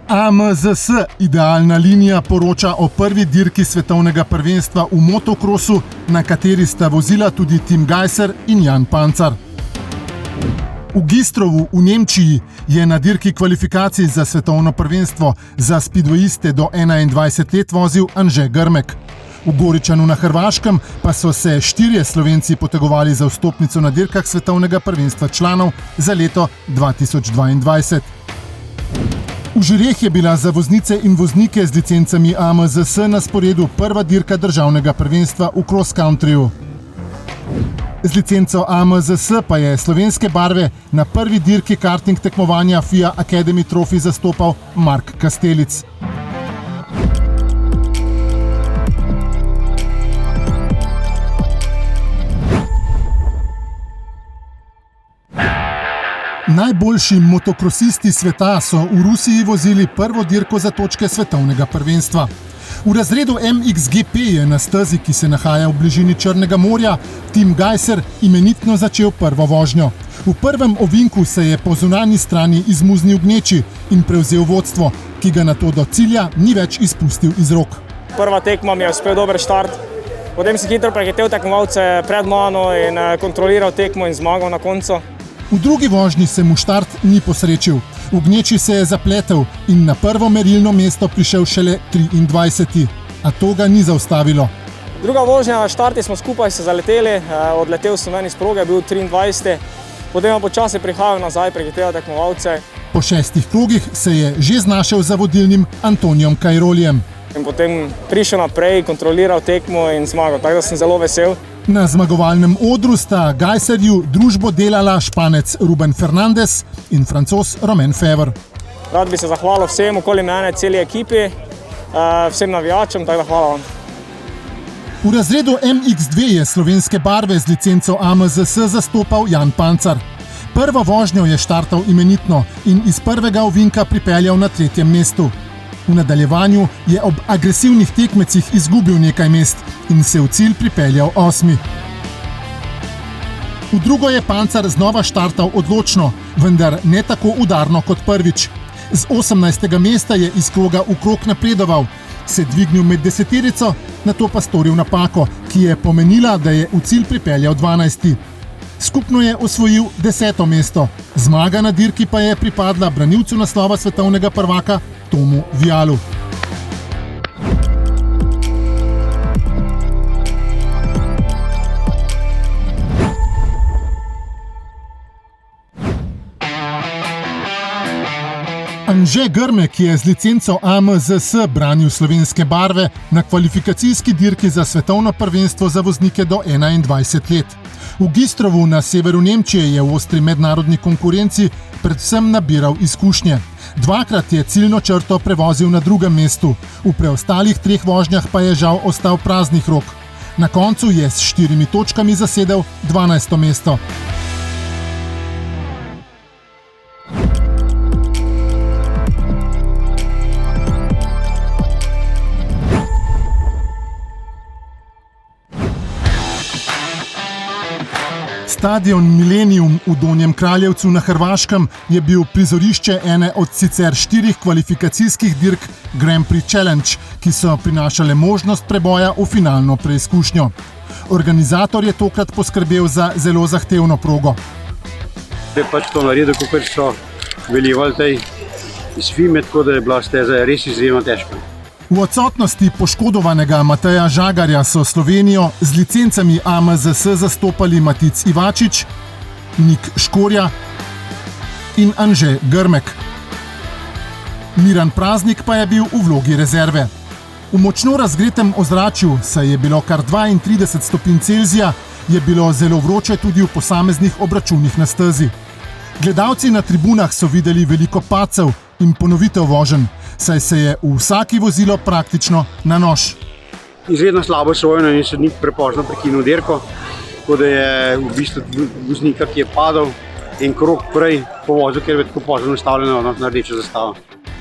AMZS Idealna linija poroča o prvi dirki svetovnega prvenstva v motokrosu, na kateri sta vozila tudi Tim Gajser in Jan Pancar. V Gistrovu v Nemčiji je na dirki kvalifikacij za svetovno prvenstvo za speedwayiste do 21 let vozil Anže Grmek. V Goričanu na Hrvaškem pa so se 4 Slovenci potegovali za vstopnico na dirkah svetovnega prvenstva članov za leto 2022. V Žireh je bila za voznice in voznike z licencami AMZS na sporedu prva dirka državnega prvenstva v cross-countryju. Z licenco AMZS pa je slovenske barve na prvi dirki karting tekmovanja FIA Academy Trophy zastopal Mark Kastelic. Najboljši motokrosisti sveta so v Rusiji vozili prvo dirko za točke svetovnega prvenstva. V razredu MXGP je na stezi, ki se nahaja v bližini Črnega morja, Tim Gajser imenitno začel prvo vožnjo. V prvem ovinku se je po zunanji strani izmuznil gneči in prevzel vodstvo, ki ga nato do cilja ni več izpustil iz rok. Prva tekma mi je uspel dober štart, potem si hitro prehitel tekmovalce pred mano in kontroliral tekmo in zmagal na koncu. V drugi vožnji se mu štart ni posrečil. V gneči se je zapletel in na prvo merilno mesto prišel šele 23. A to ga ni zaustavilo. Druga vožnja na štarti smo skupaj se zaleteli, odletel sem ven iz proge, bil 23. Potem pa počasi prihajal nazaj, prehitel tekmovalce. Po 6 krogih se je že znašel za vodilnim Antonijom Kajroljem. In potem prišel naprej, kontroliral tekmo in zmagal, tako da sem zelo vesel. Na zmagovalnem odru sta Gajserju družbo delala Španec Ruben Fernandez in Francoz Romain Febvre. Rad bi se zahvalil vsem okoli mene, celi ekipi, vsem navijačem, tako da hvala vam. V razredu MX2 je slovenske barve z licenco AMZS zastopal Jan Pancar. Prvo vožnjo je štartal imenitno in iz prvega ovinka pripeljal na 3. mestu. V nadaljevanju je ob agresivnih tekmecih izgubil nekaj mest in se v cilj pripeljal 8. V drugo je Pancar znova štartal odločno, vendar ne tako udarno kot prvič. Z 18. mesta je iz kroga v krog napredoval, se dvignil med deseterico, nato pa storil napako, ki je pomenila, da je v cilj pripeljal 12. Skupno je osvojil 10. mesto. Zmaga na dirki pa je pripadla branilcu naslova svetovnega prvaka Tomu Vialu. Anže Grmek je z licenco AMZS branil slovenske barve na kvalifikacijski dirki za svetovno prvenstvo za voznike do 21 let. V Gistrovu na severu Nemčije je v ostri mednarodni konkurenci predvsem nabiral izkušnje. Dvakrat je ciljno črto prevozil na 2. mestu, v preostalih 3 vožnjah pa je žal ostal praznih rok. Na koncu je s 4 točkami zasedel 12. mesto. Stadion Millennium v Donjem Kraljevcu na Hrvaškem je bil prizorišče ene od sicer 4 kvalifikacijskih dirk Grand Prix Challenge, ki so prinašale možnost preboja v finalno preizkušnjo. Organizator je tokrat poskrbel za zelo zahtevno progo. Je pač to naredil, kot so velevali tej svime, tako da je bila steza res izjemno težka. V odsotnosti poškodovanega Mateja Žagarja so Slovenijo z licencami AMZS zastopali Matic Ivačič, Nik Škorja in Anže Grmek. Miran Praznik pa je bil v vlogi rezerve. V močno razgretem ozračju, saj je bilo kar 32 stopinj Celzija, je bilo zelo vroče tudi v posameznih obračunih na stezi. Gledalci na tribunah so videli veliko padcev in ponovitev voženj, saj se je v vsaki vozilo praktično na nož. Izredno slabo sojeno in sodnik prepozno prekinil dirko, tako da je v bistvu voznika, ki je padal en krog prej povozil, ker je tako pozno nastavljeno na rdečo zastavo.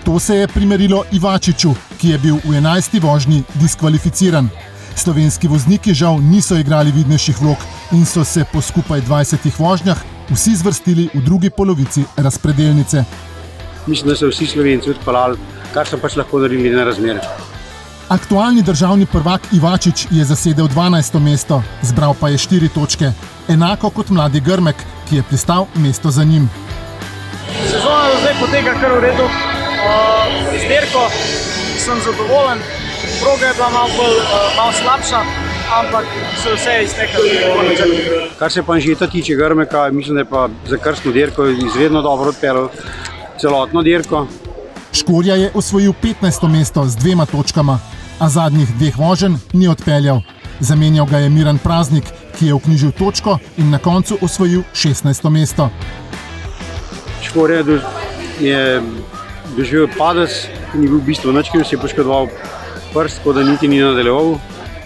To se je primerilo Ivačiču, ki je bil v 11. vožnji diskvalificiran. Slovenski vozniki žal niso igrali vidnejših vlog in so se po skupaj 20 vožnjah vsi zvrstili v drugi polovici razpredelnice. mislim, da so vsi Slovenci odpeljali, kar so pač lahko naredili na razmere. Aktualni državni prvak Ivačič je zasedel 12. mesto, zbral pa je 4 točke, enako kot mladi Grmek, ki je pristal mesto za njim. Sezona do zdaj poteka kar v redu. Z dirko sem zadovoljen, proga je bila malo slabša, ampak so vse iztekali po načrtu. Kar se pa Anžeta tiče Grmeka, mislim, da je pa za krstno dirko izredno dobro odpeljal celotno dirko. Škorja je osvojil 15. mesto z 2 točkama, a zadnjih 2 voženj ni odpeljal. Zamenjal ga je Miran Praznik, ki je vknjižil točko in na koncu osvojil 16. mesto. Škorja je doživel padec, ni bil v bistvu nič, ki si je poškodoval prst, tako da niti ni nadaljeval.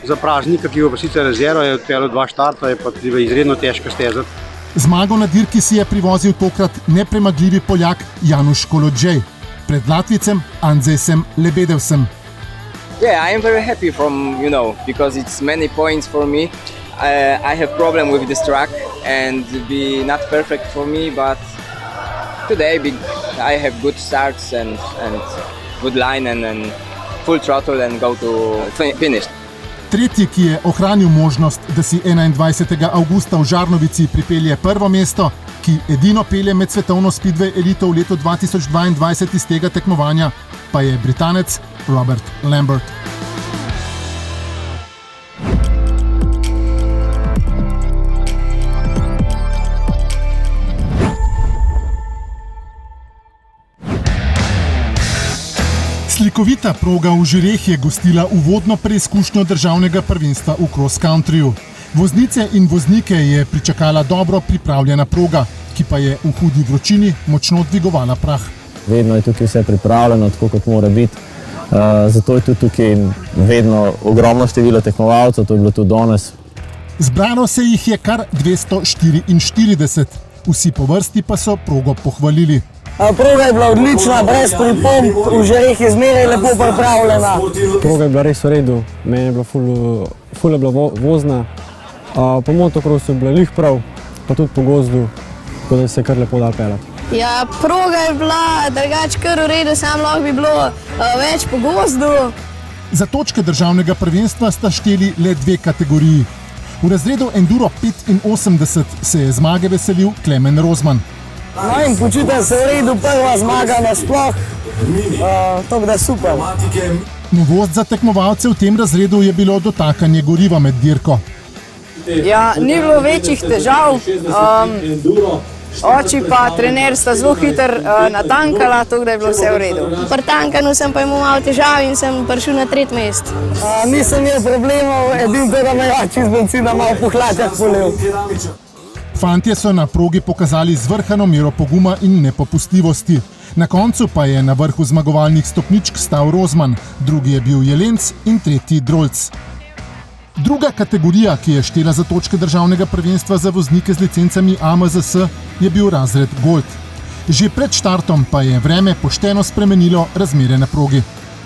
Za Praznika, ki je pa sicer rezerva, je odpeljal 2 štarta, je pa izredno težko stezati. Zmago na dirki si je privozil tokrat nepremagljivi Poljak Januš Kolodžej pred Latvijcem Andzejem Lebedevsem. Yeah, I am very happy because it's many points for me. I have problem with this track and be not perfect for me, but today I have good starts and good line and full throttle and go to finish. Tretji, ki je ohranil možnost, da si 21. avgusta v Žarnovici pripelje prvo mesto, ki edino pelje med svetovno speedway elito v letu 2022 iz tega tekmovanja, pa je Britanec Robert Lambert. Slikovita proga v Žireh je gostila uvodno preizkušnjo državnega prvenstva v cross-countryju. Voznice in voznike je pričakala dobro pripravljena proga, ki pa je v hudi vročini močno dvigovala prah. Vedno je tukaj vse pripravljeno, tako kot mora biti. Zato je tudi tukaj vedno ogromno število tekmovalcev, to je bilo tudi danes. Zbrano se jih je kar 244, vsi po vrsti pa so progo pohvalili. Proga je bila odlična, brez pripomb, v Žireh je zmeraj lepo pripravljena. Proga je bila res v redu, meni je bila ful je bila vozna. Po motokrosu je bila lih prav, pa tudi po gozdu, tako da se je kar lepo dal peljati. Ja, proga je bila drugače kar v redu, samo lahko bi bilo več po gozdu. Za točke državnega prvenstva sta šteli le 2 kategoriji. V razredu Enduro 85 se je zmage veselil Klemen Rozman. No in počutim se v redu, prva zmaga nasploh, tako da super. Novost za tekmovalce v tem razredu je bilo dotakanje goriva med dirko. Ja, ni bilo večjih težav, oči pa trener sta zelo hitro natankala, tako da je bilo vse v redu. Pri tankanju sem pa imel malo težav in sem prišel na 3. mesto. Nisem imel problemov, edino to, da me je oči z bencina malo po hlačah polil. Fantje so na progi pokazali zvrhano mero poguma in nepopustljivosti. Na koncu pa je na vrhu zmagovalnih stopničk stal Rozman, drugi je bil Jelenc in tretji Drolc. Druga kategorija, ki je štela za točke državnega prvenstva za voznike z licencami AMZS, je bil razred Gold. Že pred štartom pa je vreme pošteno spremenilo razmere na progi.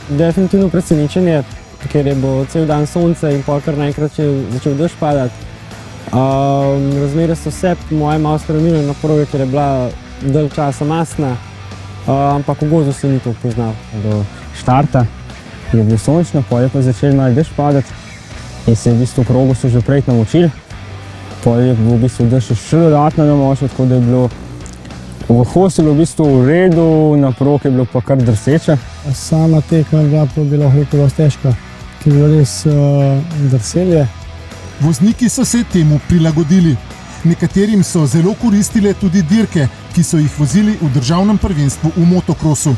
Definitivno presenečenje, ker je bilo cel dan sonce in pol kar naenkrat začel dež padati. Razmere so se po mojem malo spremenile na progi, ker je bila dalj časa mastna, ampak v gozdu se ni to poznal. Do štarta je bilo sončno, pol je pa začel malo dež padati in se v bistvu progo so že prej namočili. Pol je v bistvu dež še dodatno namočil, tako da je bilo v hostelu v bistvu v redu, na progi je bilo pa kar drseče. Sama tekma je bila dosti težka, ker je bilo res drselje. Vozniki so se temu prilagodili. Nekaterim so zelo koristile tudi dirke, ki so jih vozili v državnem prvenstvu v motokrosu.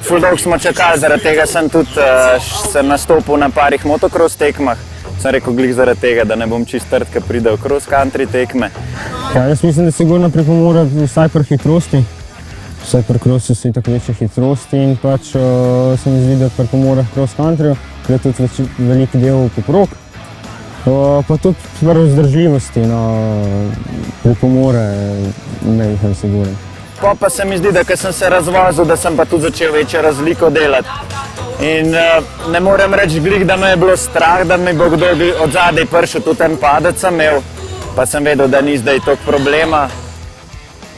Ful dolgo smo čakali, zaradi tega sem tudi nastopil na parih motokros tekmah. Sem rekel glih zaradi tega, da ne bom čist trd, ko pride v cross country tekme. Ja, jaz mislim, da sigurno pripomore vsaj pri hitrosti. Vsaj pri crossu so tako večje hitrosti in pač se mi zdi, da pripomore cross countryju, ker je tudi velik del poprog. Pa tudi pri vzdržljivosti pripomore mejhen sigurno. Pa se mi zdi, da ko sem se razvozil, da sem pa tudi začel večjo razliko delati. In ne morem reči glih, da me je bilo strah, da mi bo kdo od zadaj prišel, tudi en padec sem imel, pa sem vedel, da ni zdaj toliko problema.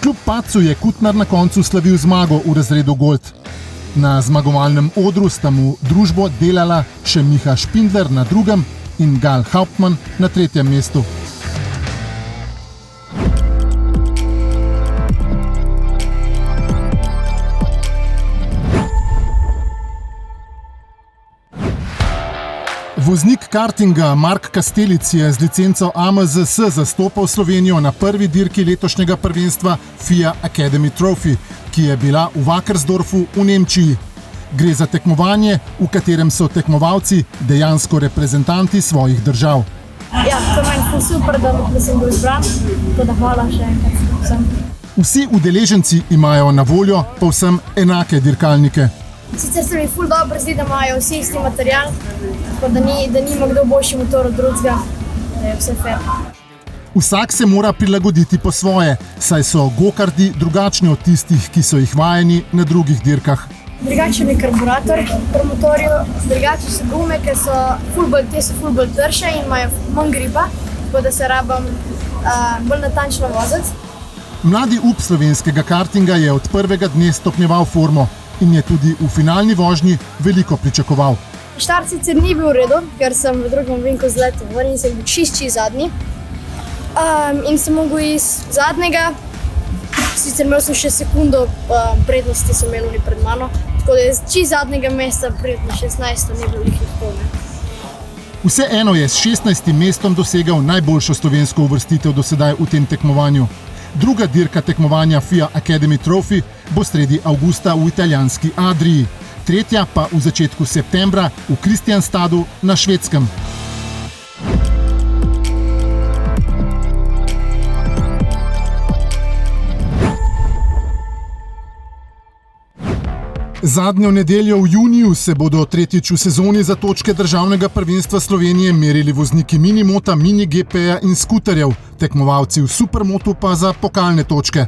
Kljub padcu je Kutnar na koncu slavil zmago v razredu Gold. Na zmagovalnem odru sta mu družbo delala še Miha Špindler na drugem in Gal Hauptmann na tretjem mestu. Voznik kartinga Mark Kastelic je z licenco AMZS zastopal Slovenijo na prvi dirki letošnjega prvenstva FIA Academy Trophy, ki je bila v Wackersdorfu v Nemčiji. Gre za tekmovanje, v katerem so tekmovalci dejansko reprezentanti svojih držav. Ja, to meni je super, da sem bil izbran, tako da hvala še enkrat vsem. Vsi udeleženci imajo na voljo povsem enake dirkalnike. Sicer se mi ful dobro zdi, da imajo vsi isti material, tako da nima kdo boljši motor od drugega, da je vse fair. Vsak se mora prilagoditi po svoje, saj so gokardi drugačni od tistih, ki so jih vajeni na drugih dirkah. Drugačen je karburator pri motorju, drugačne so gume, ki so ful bolj trše in imajo manj gripa, tako da se rabam bolj natančno voziti. Mladi up slovenskega kartinga je od prvega dne stopnjeval formo in je tudi v finalni vožnji veliko pričakoval. Štart sicer ni bil v redu, ker sem v drugem vinku zletel ven in sem bil čisti zadnji. In sem mogel iz zadnjega, sicer imel sem še sekundo prednosti, so imeli pred mano, tako da je čisti zadnjega mesta pred 16. ni bilo lahko. Vseeno je s 16. mestom dosegel najboljšo slovensko uvrstitev do sedaj v tem tekmovanju. Druga dirka tekmovanja FIA Academy Trophy bo sredi avgusta v italijanski Adriji, tretja pa v začetku septembra v Kristianstadu na Švedskem. Zadnjo nedeljo v juniju se bodo tretjič v sezoni za točke državnega prvenstva Slovenije merili vozniki minimota, mini GP-ja in skuterjev, tekmovalci v supermotu pa za pokalne točke.